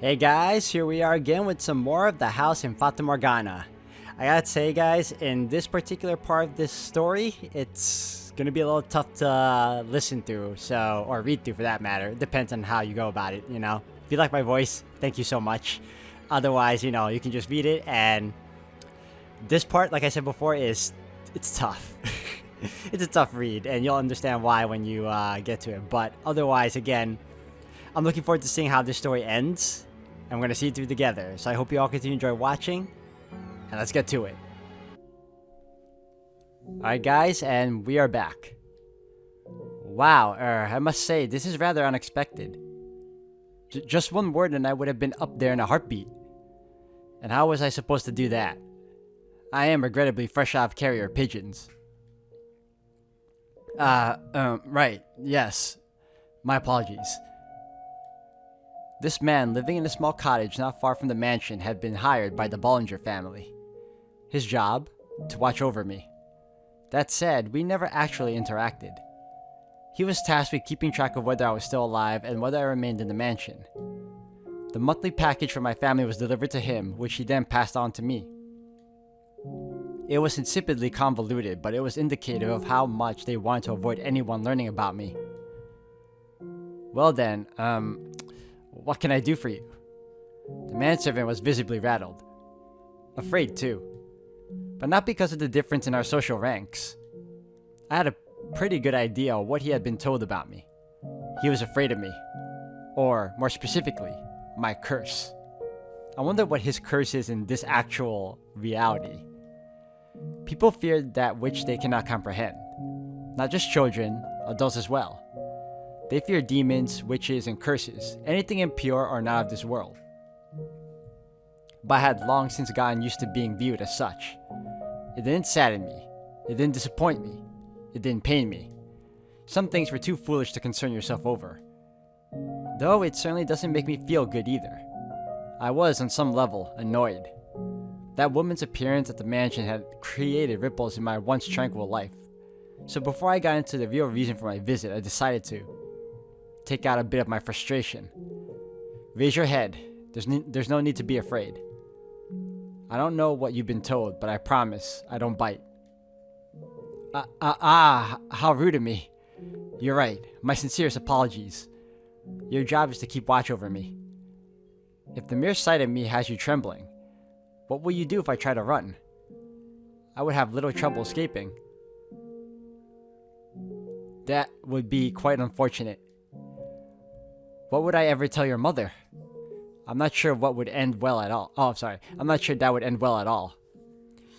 Hey guys, here we are again with some more of the house in Fata Morgana. I gotta say guys, in this particular part of this story, it's gonna be a little tough to listen through, or read through for that matter. It depends on how you go about it, you know. If you like my voice, thank you so much. Otherwise, you can just read it, and this part, like I said before, it's tough. It's a tough read, and you'll understand why when you get to it. But otherwise, again, I'm looking forward to seeing how this story ends, and we're going to see it through together. So I hope you all continue to enjoy watching, and let's get to it. Alright guys, and we are back. Wow, I must say, this is rather unexpected. Just one word and I would have been up there in a heartbeat. And how was I supposed to do that? I am regrettably fresh out of carrier pigeons. Right, yes. My apologies. This man, living in a small cottage not far from the mansion, had been hired by the Bollinger family. His job? To watch over me. That said, we never actually interacted. He was tasked with keeping track of whether I was still alive and whether I remained in the mansion. The monthly package for my family was delivered to him, which he then passed on to me. It was insipidly convoluted, but it was indicative of how much they wanted to avoid anyone learning about me. Well then, what can I do for you? The manservant was visibly rattled. Afraid too. But not because of the difference in our social ranks. I had a pretty good idea of what he had been told about me. He was afraid of me. Or, more specifically, my curse. I wonder what his curse is in this actual reality. People fear that which they cannot comprehend. Not just children, adults as well. They fear demons, witches, and curses, anything impure or not of this world. But I had long since gotten used to being viewed as such. It didn't sadden me. It didn't disappoint me. It didn't pain me. Some things were too foolish to concern yourself over. Though it certainly doesn't make me feel good either. I was, on some level, annoyed. That woman's appearance at the mansion had created ripples in my once tranquil life. So before I got into the real reason for my visit, I decided to take out a bit of my frustration. Raise your head. There's no need to be afraid. I don't know what you've been told, but I promise I don't bite. How rude of me. You're right. My sincerest apologies. Your job is to keep watch over me. If the mere sight of me has you trembling, what will you do if I try to run? I would have little trouble escaping. That would be quite unfortunate. What would I ever tell your mother? I'm not sure what would end well at all. Oh, sorry. I'm not sure that would end well at all.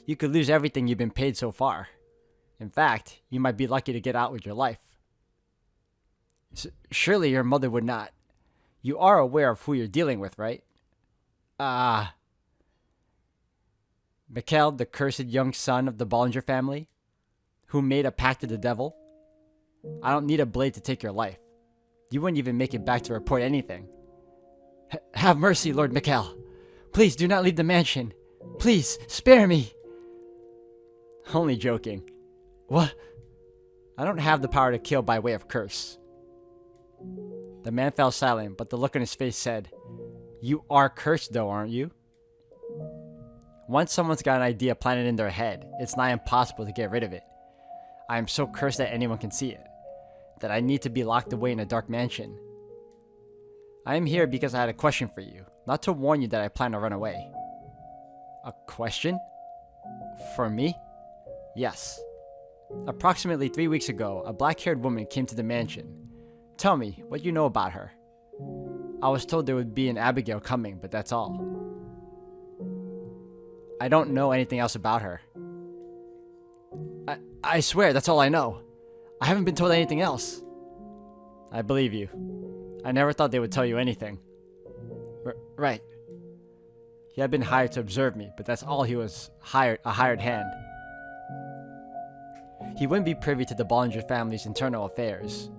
You could lose everything you've been paid so far. In fact, you might be lucky to get out with your life. Surely your mother would not. You are aware of who you're dealing with, right? Mikhail, the cursed young son of the Bollinger family, who made a pact with the devil. I don't need a blade to take your life. You wouldn't even make it back to report anything. Have mercy, Lord Mikhail. Please do not leave the mansion. Please, spare me. Only joking. What? I don't have the power to kill by way of curse. The man fell silent, but the look on his face said, You are cursed though, aren't you? Once someone's got an idea planted in their head, it's nigh impossible to get rid of it. I am so cursed that anyone can see it, that I need to be locked away in a dark mansion. I am here because I had a question for you, not to warn you that I plan to run away. A question? For me? Yes. Approximately 3 weeks ago, a black-haired woman came to the mansion. Tell me, what you know about her. I was told there would be an Abigail coming, but that's all. I don't know anything else about her. I swear, that's all I know. I haven't been told anything else. I believe you. I never thought they would tell you anything. Right. He had been hired to observe me, but that's all he was, a hired hand. He wouldn't be privy to the Bollinger family's internal affairs.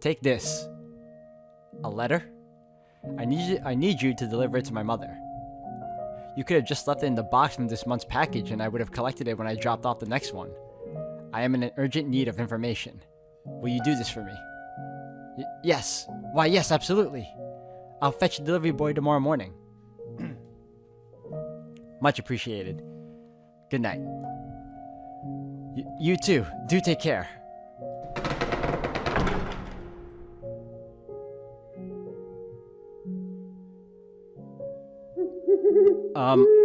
Take this. A letter? I need you to deliver it to my mother. You could have just left it in the box from this month's package and I would have collected it when I dropped off the next one. I am in an urgent need of information. Will you do this for me? Yes. Why, yes, absolutely. I'll fetch the delivery boy tomorrow morning. Much appreciated. Good night. You too. Do take care.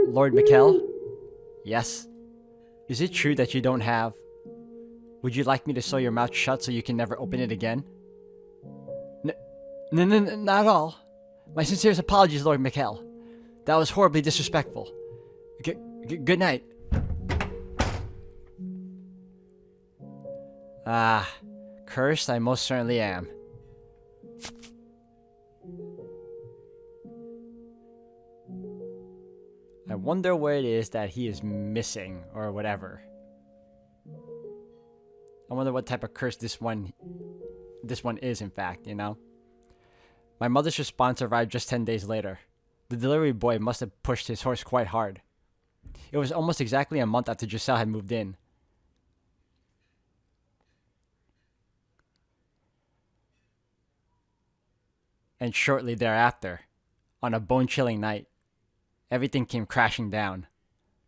Lord Mikhail? Yes? Is it true that you don't have... Would you like me to sew your mouth shut so you can never open it again? No, not at all. My sincerest apologies, Lord Mikhail. That was horribly disrespectful. Good night. Ah, cursed I most certainly am. I wonder where it is that he is missing, or whatever. I wonder what type of curse this one is, in fact, you know? My mother's response arrived just 10 days later. The delivery boy must have pushed his horse quite hard. It was almost exactly a month after Giselle had moved in. And shortly thereafter, on a bone-chilling night, everything came crashing down.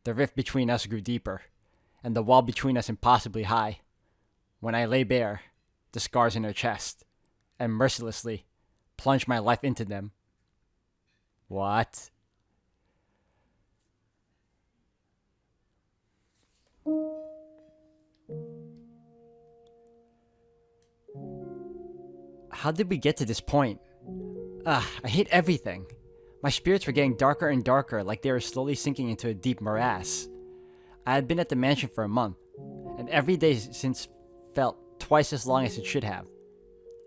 The rift between us grew deeper, and the wall between us impossibly high, when I lay bare the scars in her chest, and mercilessly plunged my life into them. What? How did we get to this point? I hate everything. My spirits were getting darker and darker, like they were slowly sinking into a deep morass. I had been at the mansion for a month, and every day since felt twice as long as it should have.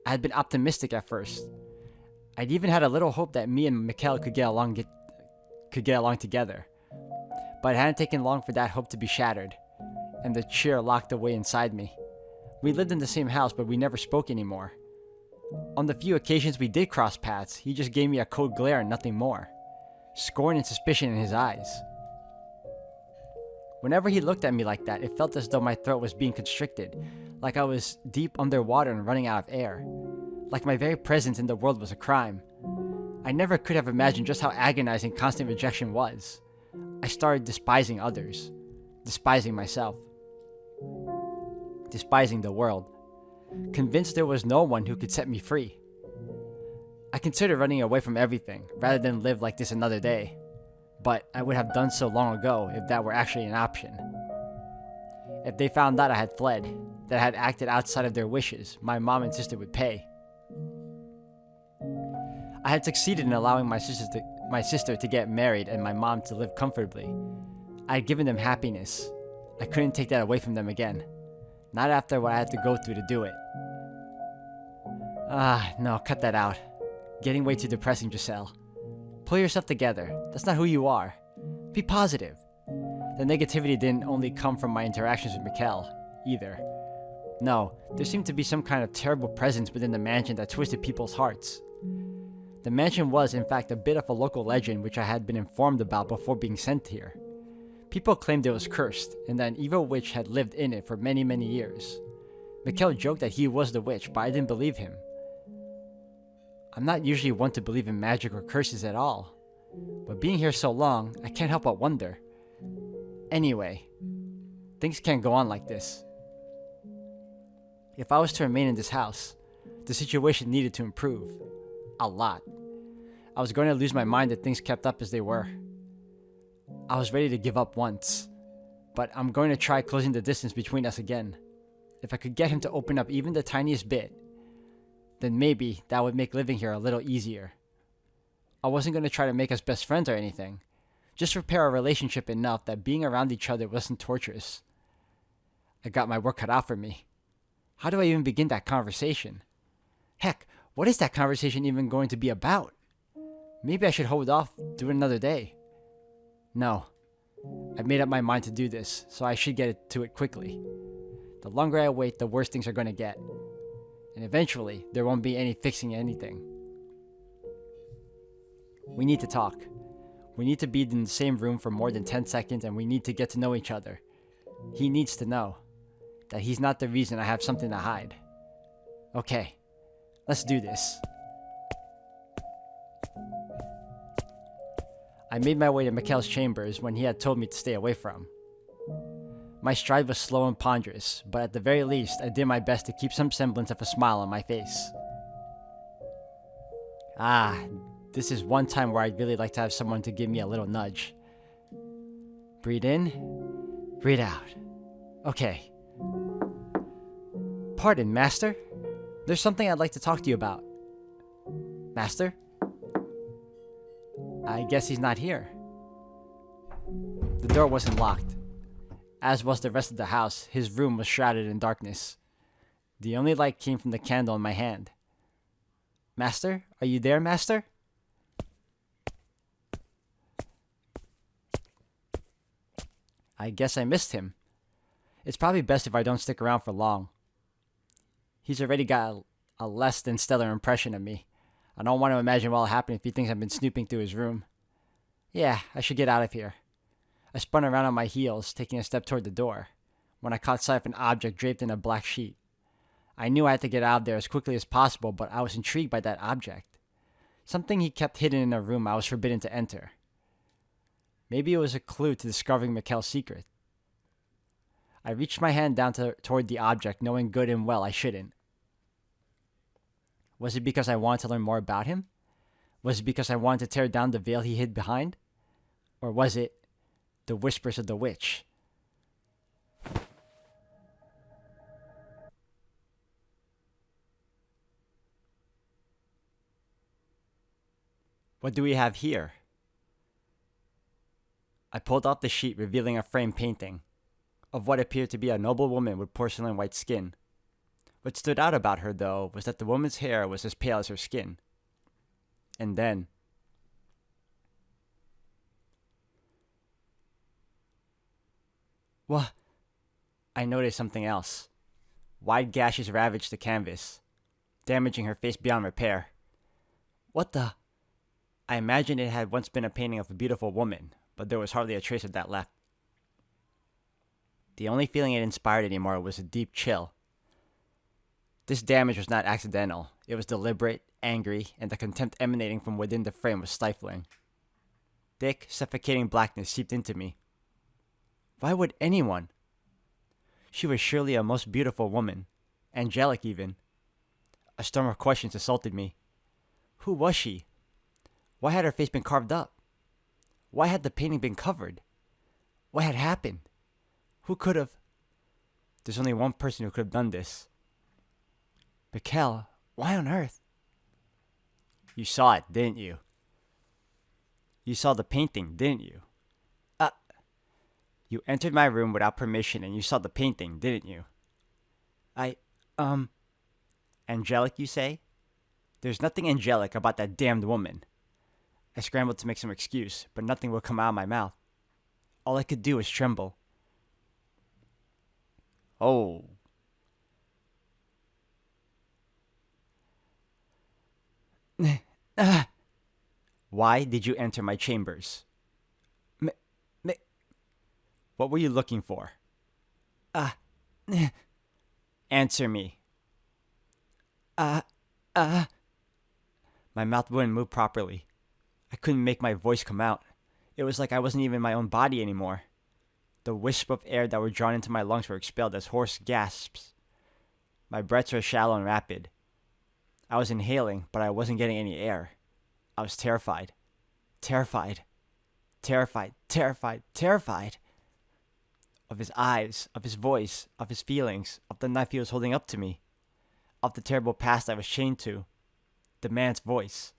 I had been optimistic at first. I'd even had a little hope that me and Mikhail could get along together. But it hadn't taken long for that hope to be shattered, and the cheer locked away inside me. We lived in the same house, but we never spoke anymore. On the few occasions we did cross paths, he just gave me a cold glare and nothing more. Scorn and suspicion in his eyes. Whenever he looked at me like that, it felt as though my throat was being constricted, like I was deep underwater and running out of air. Like my very presence in the world was a crime. I never could have imagined just how agonizing constant rejection was. I started despising others, despising myself, despising the world, convinced there was no one who could set me free. I considered running away from everything, rather than live like this another day. But I would have done so long ago if that were actually an option. If they found out I had fled, that I had acted outside of their wishes, my mom and sister would pay. I had succeeded in allowing my sister to get married and my mom to live comfortably. I had given them happiness. I couldn't take that away from them again. Not after what I had to go through to do it. No, cut that out. Getting way too depressing, Giselle. Pull yourself together. That's not who you are. Be positive. The negativity didn't only come from my interactions with Mikhail, either. No, there seemed to be some kind of terrible presence within the mansion that twisted people's hearts. The mansion was, in fact, a bit of a local legend which I had been informed about before being sent here. People claimed it was cursed, and that an evil witch had lived in it for many, many years. Mikhail joked that he was the witch, but I didn't believe him. I'm not usually one to believe in magic or curses at all, but being here so long, I can't help but wonder. Anyway, things can't go on like this. If I was to remain in this house, the situation needed to improve. A lot. I was going to lose my mind if things kept up as they were. I was ready to give up once, but I'm going to try closing the distance between us again. If I could get him to open up even the tiniest bit, then maybe that would make living here a little easier. I wasn't going to try to make us best friends or anything, just repair our relationship enough that being around each other wasn't torturous. I got my work cut out for me. How do I even begin that conversation? Heck, what is that conversation even going to be about? Maybe I should hold off, do it another day. No, I've made up my mind to do this, so I should get to it quickly. The longer I wait, the worse things are going to get. And eventually, there won't be any fixing anything. We need to talk. We need to be in the same room for more than 10 seconds, and we need to get to know each other. He needs to know that he's not the reason I have something to hide. Okay, let's do this. I made my way to Mikhail's chambers when he had told me to stay away from. My stride was slow and ponderous, but at the very least, I did my best to keep some semblance of a smile on my face. This is one time where I'd really like to have someone to give me a little nudge. Breathe in, breathe out. Okay. Pardon, Master? There's something I'd like to talk to you about. Master? I guess he's not here. The door wasn't locked. As was the rest of the house, his room was shrouded in darkness. The only light came from the candle in my hand. Master? Are you there, Master? I guess I missed him. It's probably best if I don't stick around for long. He's already got a less than stellar impression of me. I don't want to imagine what'll happen if he thinks I've been snooping through his room. Yeah, I should get out of here. I spun around on my heels, taking a step toward the door, when I caught sight of an object draped in a black sheet. I knew I had to get out of there as quickly as possible, but I was intrigued by that object. Something he kept hidden in a room I was forbidden to enter. Maybe it was a clue to discovering Mikhail's secret. I reached my hand down toward the object, knowing good and well I shouldn't. Was it because I wanted to learn more about him? Was it because I wanted to tear down the veil he hid behind? Or was it the whispers of the witch? What do we have here? I pulled off the sheet, revealing a framed painting of what appeared to be a noble woman with porcelain white skin. What stood out about her, though, was that the woman's hair was as pale as her skin. And then... What? I noticed something else. Wide gashes ravaged the canvas, damaging her face beyond repair. What the... I imagined it had once been a painting of a beautiful woman, but there was hardly a trace of that left. The only feeling it inspired anymore was a deep chill. This damage was not accidental. It was deliberate, angry, and the contempt emanating from within the frame was stifling. Thick, suffocating blackness seeped into me. Why would anyone? She was surely a most beautiful woman, angelic even. A storm of questions assaulted me. Who was she? Why had her face been carved up? Why had the painting been covered? What had happened? Who could have? There's only one person who could have done this. Mikhail, why on earth? You saw it, didn't you? You saw the painting, didn't you? You entered my room without permission and you saw the painting, didn't you? Angelic, you say? There's nothing angelic about that damned woman. I scrambled to make some excuse, but nothing would come out of my mouth. All I could do was tremble. Oh. Why did you enter my chambers? What were you looking for? Answer me. My mouth wouldn't move properly. I couldn't make my voice come out. It was like I wasn't even my own body anymore. The wisps of air that were drawn into my lungs were expelled as hoarse gasps. My breaths were shallow and rapid. I was inhaling, but I wasn't getting any air. I was terrified. Terrified. Terrified. Terrified. Terrified. Of his eyes, of his voice, of his feelings, of the knife he was holding up to me, of the terrible past I was chained to. The man's voice.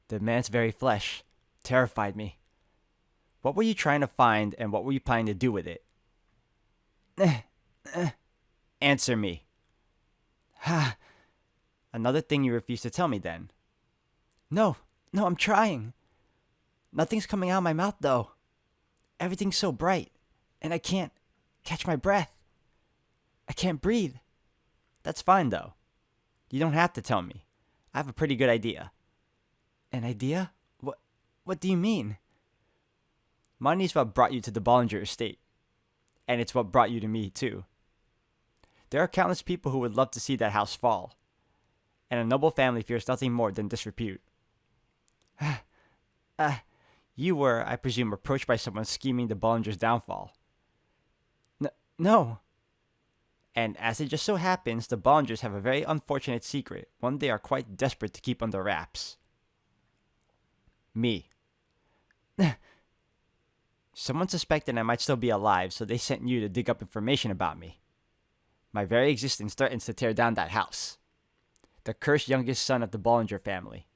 The man's very flesh terrified me. What were you trying to find, and what were you planning to do with it? Answer me. Another thing you refuse to tell me, then. No, I'm trying. Nothing's coming out of my mouth, though. Everything's so bright, and I can't catch my breath. I can't breathe. That's fine, though. You don't have to tell me. I have a pretty good idea. An idea? What do you mean? Money's what brought you to the Bollinger estate. And it's what brought you to me, too. There are countless people who would love to see that house fall. And a noble family fears nothing more than disrepute. You were, I presume, approached by someone scheming the Bollinger's downfall. No. And as it just so happens, the Bollingers have a very unfortunate secret, one they are quite desperate to keep under wraps. Me. Someone suspected I might still be alive, so they sent you to dig up information about me. My very existence threatens to tear down that house. The cursed youngest son of the Bollinger family.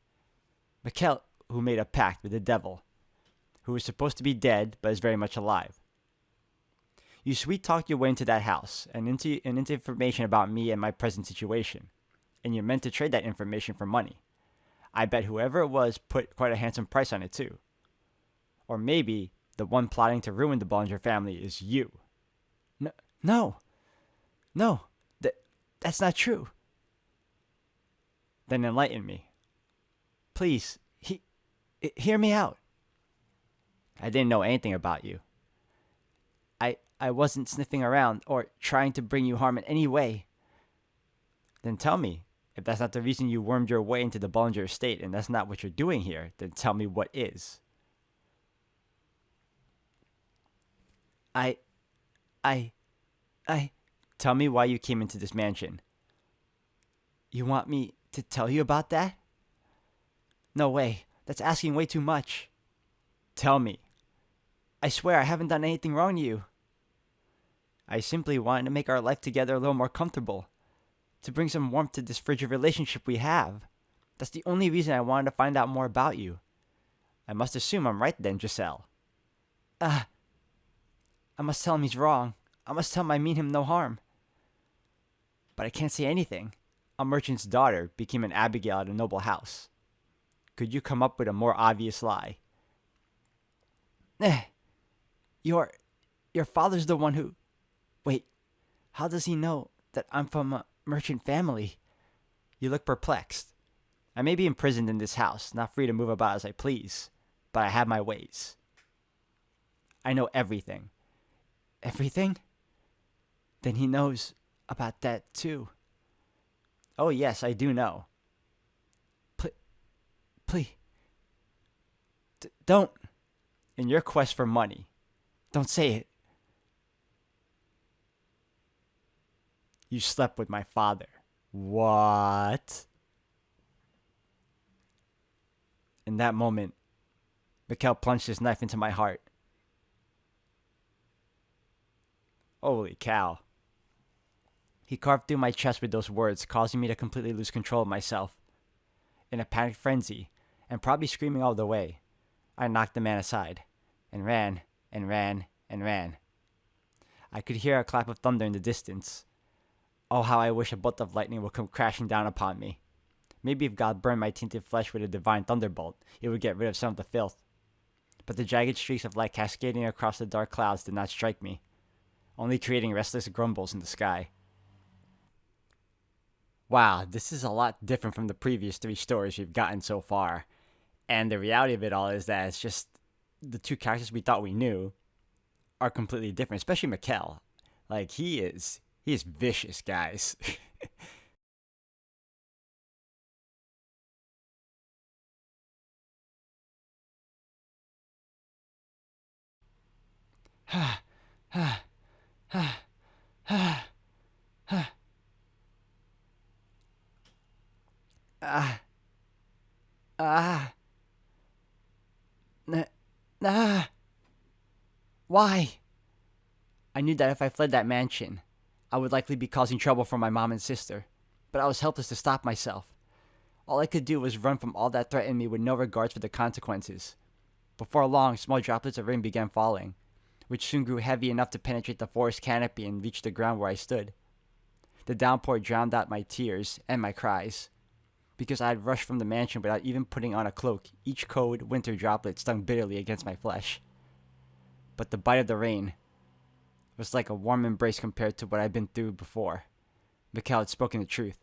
Mikhail, who made a pact with the devil, who is supposed to be dead but is very much alive. You sweet-talked your way into that house and into information about me and my present situation, and you're meant to trade that information for money. I bet whoever it was put quite a handsome price on it too. Or maybe the one plotting to ruin the Bollinger family is you. No, that's not true. Then enlighten me. Please, hear me out. I didn't know anything about you. I wasn't sniffing around or trying to bring you harm in any way. Then tell me, if that's not the reason you wormed your way into the Bollinger estate and that's not what you're doing here, then tell me what is. Tell me why you came into this mansion. You want me to tell you about that? No way. That's asking way too much. Tell me. I swear I haven't done anything wrong to you. I simply wanted to make our life together a little more comfortable. To bring some warmth to this frigid relationship we have. That's the only reason I wanted to find out more about you. I must assume I'm right then, Giselle. I must tell him he's wrong. I must tell him I mean him no harm. But I can't say anything. A merchant's daughter became an Abigail at a noble house. Could you come up with a more obvious lie? Your father's the one who... Wait, how does he know that I'm from a merchant family? You look perplexed. I may be imprisoned in this house, not free to move about as I please, but I have my ways. I know everything. Everything? Then he knows about that too. Oh yes, I do know. Please. Don't. In your quest for money. Don't say it. You slept with my father. What? In that moment, Mikhail plunged his knife into my heart. Holy cow. He carved through my chest with those words, causing me to completely lose control of myself. In a panicked frenzy, and probably screaming all the way, I knocked the man aside, and ran, and ran, and ran. I could hear a clap of thunder in the distance. Oh, how I wish a bolt of lightning would come crashing down upon me. Maybe if God burned my tainted flesh with a divine thunderbolt, it would get rid of some of the filth. But the jagged streaks of light cascading across the dark clouds did not strike me, only creating restless grumbles in the sky. Wow, this is a lot different from the previous 3 stories we've gotten so far. And the reality of it all is that it's just the 2 characters we thought we knew are completely different, especially Mikhail. Like, he is vicious, guys. Why? I knew that if I fled that mansion, I would likely be causing trouble for my mom and sister, but I was helpless to stop myself. All I could do was run from all that threatened me with no regards for the consequences. Before long, small droplets of rain began falling, which soon grew heavy enough to penetrate the forest canopy and reach the ground where I stood. The downpour drowned out my tears and my cries. Because I had rushed from the mansion without even putting on a cloak, each cold winter droplet stung bitterly against my flesh. But the bite of the rain was like a warm embrace compared to what I'd been through before. Mikhail had spoken the truth.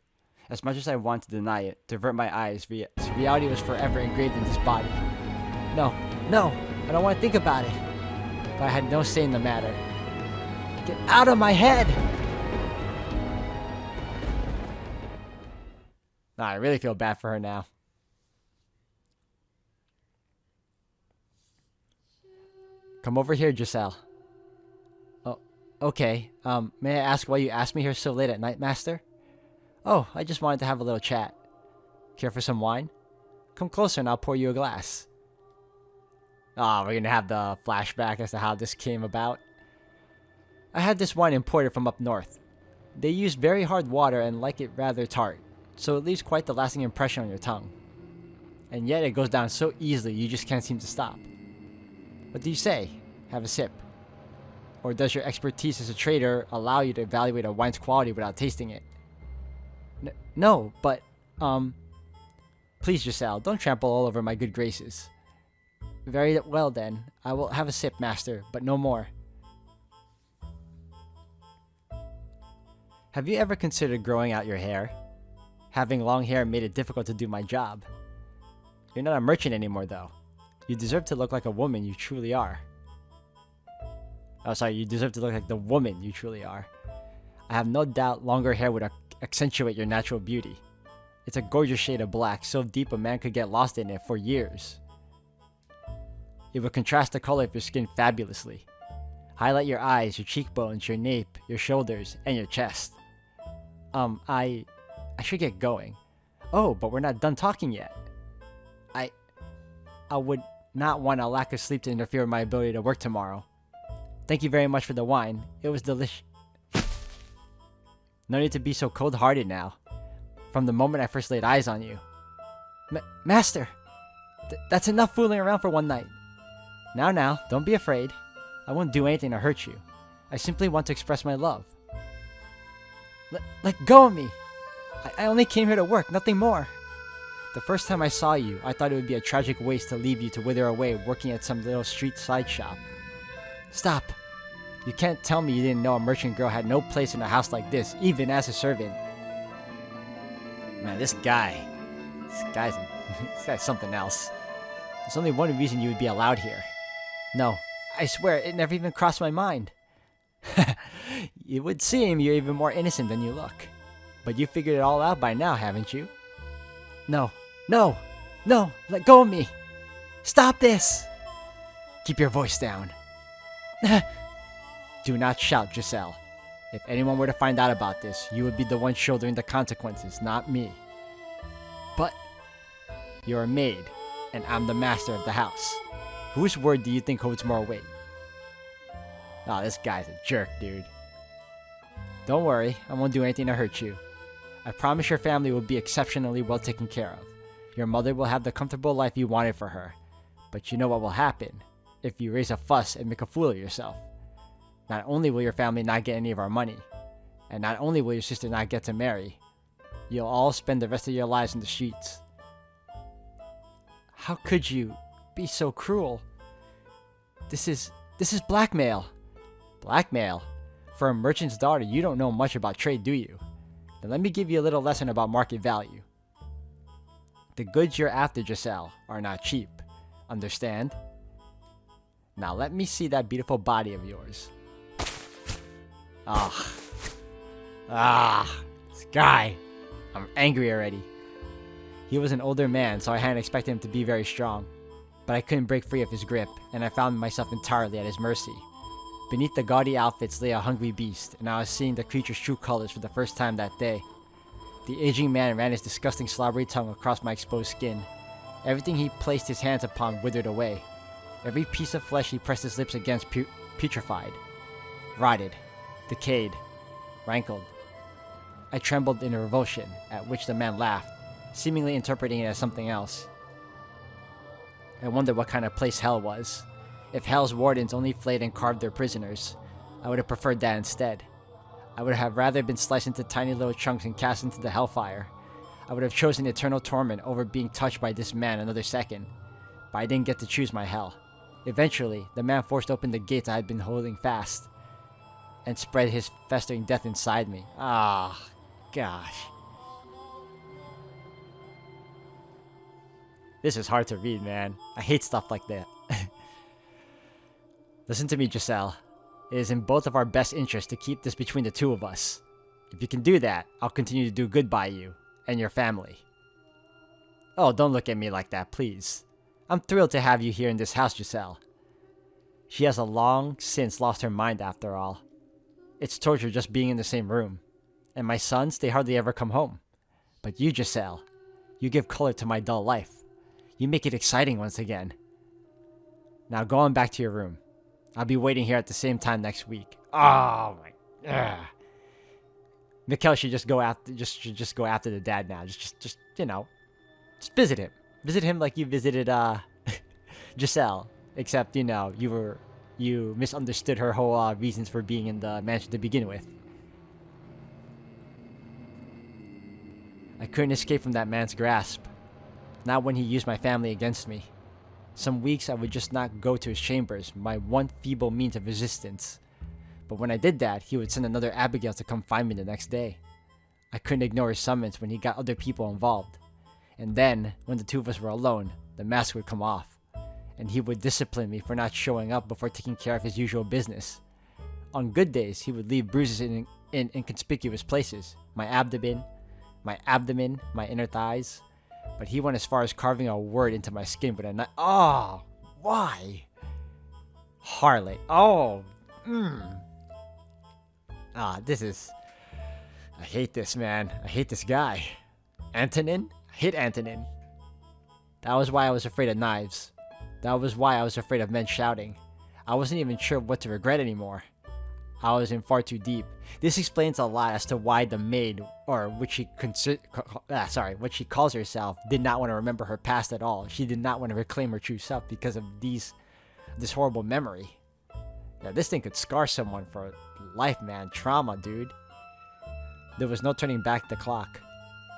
As much as I wanted to deny it, to avert my eyes, reality was forever engraved in this body. No, I don't want to think about it. But I had no say in the matter. Get out of my head! Nah, I really feel bad for her now. Come over here, Giselle. Oh, okay. May I ask why you asked me here so late at night, Master? Oh, I just wanted to have a little chat. Care for some wine? Come closer and I'll pour you a glass. Ah, we're gonna have the flashback as to how this came about. I had this wine imported from up north. They use very hard water and like it rather tart, so it leaves quite the lasting impression on your tongue. And yet it goes down so easily you just can't seem to stop. What do you say? Have a sip. Or does your expertise as a trader allow you to evaluate a wine's quality without tasting it? No, but, please, Giselle, don't trample all over my good graces. Very well then, I will have a sip, Master, but no more. Have you ever considered growing out your hair? Having long hair made it difficult to do my job. You're not a merchant anymore, though. You deserve to look like a woman you truly are. Oh, sorry, you deserve to look like the woman you truly are. I have no doubt longer hair would accentuate your natural beauty. It's a gorgeous shade of black, so deep a man could get lost in it for years. It would contrast the color of your skin fabulously. Highlight your eyes, your cheekbones, your nape, your shoulders, and your chest. I should get going. Oh, but we're not done talking yet. I would not want a lack of sleep to interfere with my ability to work tomorrow. Thank you very much for the wine. It was delicious. No need to be so cold-hearted now. From the moment I first laid eyes on you. Master! That's enough fooling around for one night. Now, don't be afraid. I won't do anything to hurt you. I simply want to express my love. Let go of me! I only came here to work, nothing more. The first time I saw you, I thought it would be a tragic waste to leave you to wither away working at some little street side shop. Stop! You can't tell me you didn't know a merchant girl had no place in a house like this, even as a servant. Man, this guy's something else. There's only one reason you would be allowed here. No, I swear, it never even crossed my mind. It would seem you're even more innocent than you look. But you figured it all out by now, haven't you? No, let go of me! Stop this! Keep your voice down. Do not shout, Giselle. If anyone were to find out about this, you would be the one shouldering the consequences, not me. But you're a maid, and I'm the master of the house. Whose word do you think holds more weight? Oh, this guy's a jerk, dude. Don't worry, I won't do anything to hurt you. I promise your family will be exceptionally well taken care of. Your mother will have the comfortable life you wanted for her. But you know what will happen if you raise a fuss and make a fool of yourself. Not only will your family not get any of our money, and not only will your sister not get to marry, you'll all spend the rest of your lives in the streets. How could you be so cruel? This is blackmail. Blackmail? For a merchant's daughter, you don't know much about trade, do you? Then let me give you a little lesson about market value. The goods you're after, Giselle, are not cheap. Understand? Now let me see that beautiful body of yours. This guy. I'm angry already. He was an older man, so I hadn't expected him to be very strong. But I couldn't break free of his grip, and I found myself entirely at his mercy. Beneath the gaudy outfits lay a hungry beast, and I was seeing the creature's true colors for the first time that day. The aging man ran his disgusting slobbery tongue across my exposed skin. Everything he placed his hands upon withered away. Every piece of flesh he pressed his lips against putrefied, rotted, decayed, rankled. I trembled in revulsion, at which the man laughed, seemingly interpreting it as something else. I wondered what kind of place hell was. If hell's wardens only flayed and carved their prisoners, I would have preferred that instead. I would have rather been sliced into tiny little chunks and cast into the hellfire. I would have chosen eternal torment over being touched by this man another second. But I didn't get to choose my hell. Eventually, the man forced open the gates I had been holding fast, and spread his festering death inside me. Gosh. This is hard to read, man. I hate stuff like that. Listen to me, Giselle. It is in both of our best interests to keep this between the two of us. If you can do that, I'll continue to do good by you and your family. Oh, don't look at me like that, please. I'm thrilled to have you here in this house, Giselle. She has a long since lost her mind after all. It's torture just being in the same room. And my sons, they hardly ever come home. But you, Giselle, you give color to my dull life. You make it exciting once again. Now go on back to your room. I'll be waiting here at the same time next week. Oh my... Mikhail should just go after the dad now. Just just visit him. Visit him like you visited Giselle. Except, you misunderstood her whole reasons for being in the mansion to begin with. I couldn't escape from that man's grasp. Not when he used my family against me. Some weeks I would just not go to his chambers, my one feeble means of resistance. But when I did that, he would send another Abigail to come find me the next day. I couldn't ignore his summons when he got other people involved. And then, when the two of us were alone, the mask would come off. And he would discipline me for not showing up before taking care of his usual business. On good days, he would leave bruises in inconspicuous places. My abdomen, my inner thighs. But he went as far as carving a word into my skin with a knife. Oh, why? Harlot. Oh, this is... I hate this, man. I hate this guy. Antonin? I hate Antonin. That was why I was afraid of knives. That was why I was afraid of men shouting. I wasn't even sure what to regret anymore. I was in far too deep. This explains a lot as to why the maid, or what she calls herself, did not want to remember her past at all. She did not want to reclaim her true self because of this horrible memory. Yeah, this thing could scar someone for life, man. Trauma, dude. There was no turning back the clock.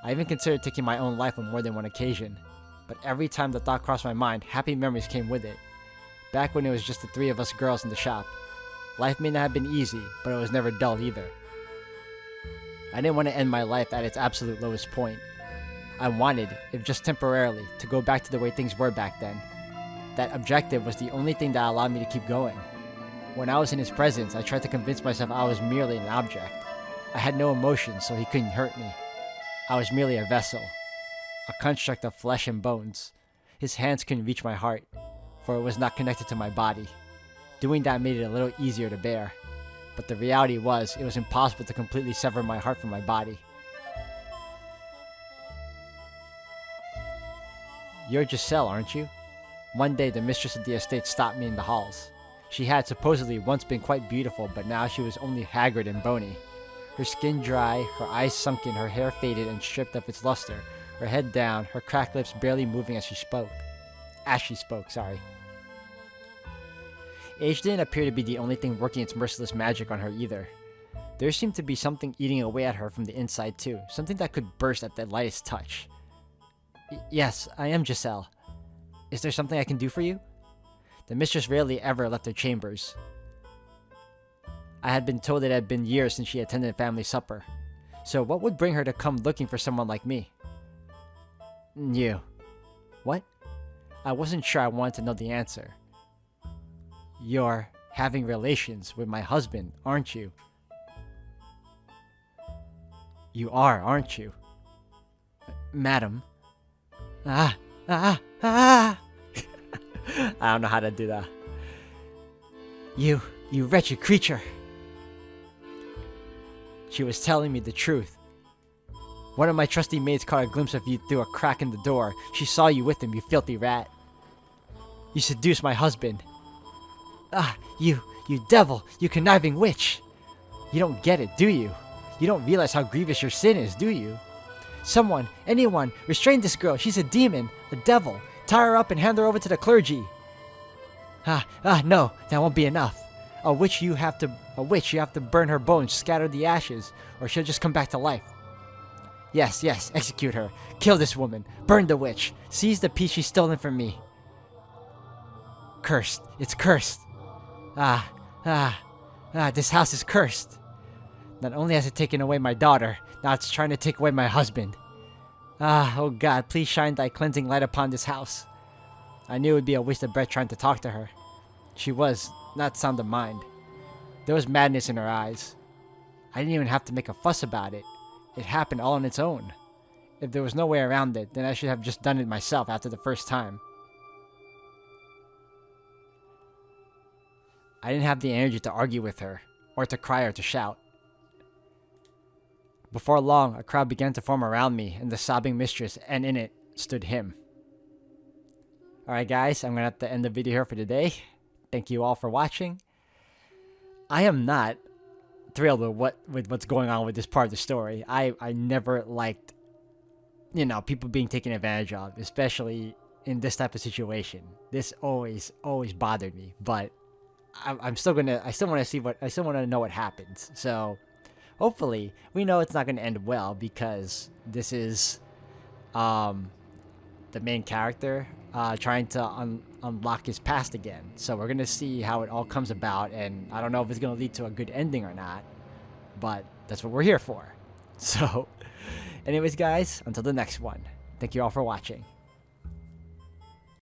I even considered taking my own life on more than one occasion. But every time the thought crossed my mind, happy memories came with it. Back when it was just the three of us girls in the shop. Life may not have been easy, but it was never dull either. I didn't want to end my life at its absolute lowest point. I wanted, if just temporarily, to go back to the way things were back then. That objective was the only thing that allowed me to keep going. When I was in his presence, I tried to convince myself I was merely an object. I had no emotions, so he couldn't hurt me. I was merely a vessel, a construct of flesh and bones. His hands couldn't reach my heart, for it was not connected to my body. Doing that made it a little easier to bear. But the reality was, it was impossible to completely sever my heart from my body. You're Giselle, aren't you? One day, the mistress of the estate stopped me in the halls. She had supposedly once been quite beautiful, but now she was only haggard and bony. Her skin dry, her eyes sunken, her hair faded and stripped of its luster, her head down, her cracked lips barely moving as she spoke. Age didn't appear to be the only thing working its merciless magic on her either. There seemed to be something eating away at her from the inside too, something that could burst at the lightest touch. Yes, I am Giselle. Is there something I can do for you? The mistress rarely ever left her chambers. I had been told it had been years since she attended family supper. So what would bring her to come looking for someone like me? You. What? I wasn't sure I wanted to know the answer. You're having relations with my husband, aren't you? You are, aren't you? Madam. I don't know how to do that. You wretched creature. She was telling me the truth. One of my trusty maids caught a glimpse of you through a crack in the door. She saw you with him, you filthy rat. You seduced my husband. You devil, you conniving witch. You don't get it, do you? You don't realize how grievous your sin is, do you? Someone, anyone, restrain this girl. She's a demon, a devil. Tie her up and hand her over to the clergy. No, that won't be enough. A witch, you have to burn her bones, scatter the ashes, or she'll just come back to life. Yes, execute her. Kill this woman. Burn the witch. Seize the piece she's stolen from me. Cursed. It's cursed. This house is cursed. Not only has it taken away my daughter, now it's trying to take away my husband. Oh God, please shine thy cleansing light upon this house. I knew it would be a waste of breath trying to talk to her. She was not sound of mind. There was madness in her eyes. I didn't even have to make a fuss about it. It happened all on its own. If there was no way around it, then I should have just done it myself after the first time. I didn't have the energy to argue with her, or to cry or to shout. Before long, a crowd began to form around me and the sobbing mistress, and in it stood him. Alright guys, I'm going to have to end the video here for today. Thank you all for watching. I am not thrilled with what's going on with this part of the story. I never liked, people being taken advantage of, especially in this type of situation. This always bothered me, but I still want to know what happens. So hopefully we know it's not going to end well, because this is the main character trying to unlock his past again. So we're gonna see how it all comes about, and I don't know if it's gonna lead to a good ending or not, but that's what we're here for. So anyways guys, until the next one, thank you all for watching.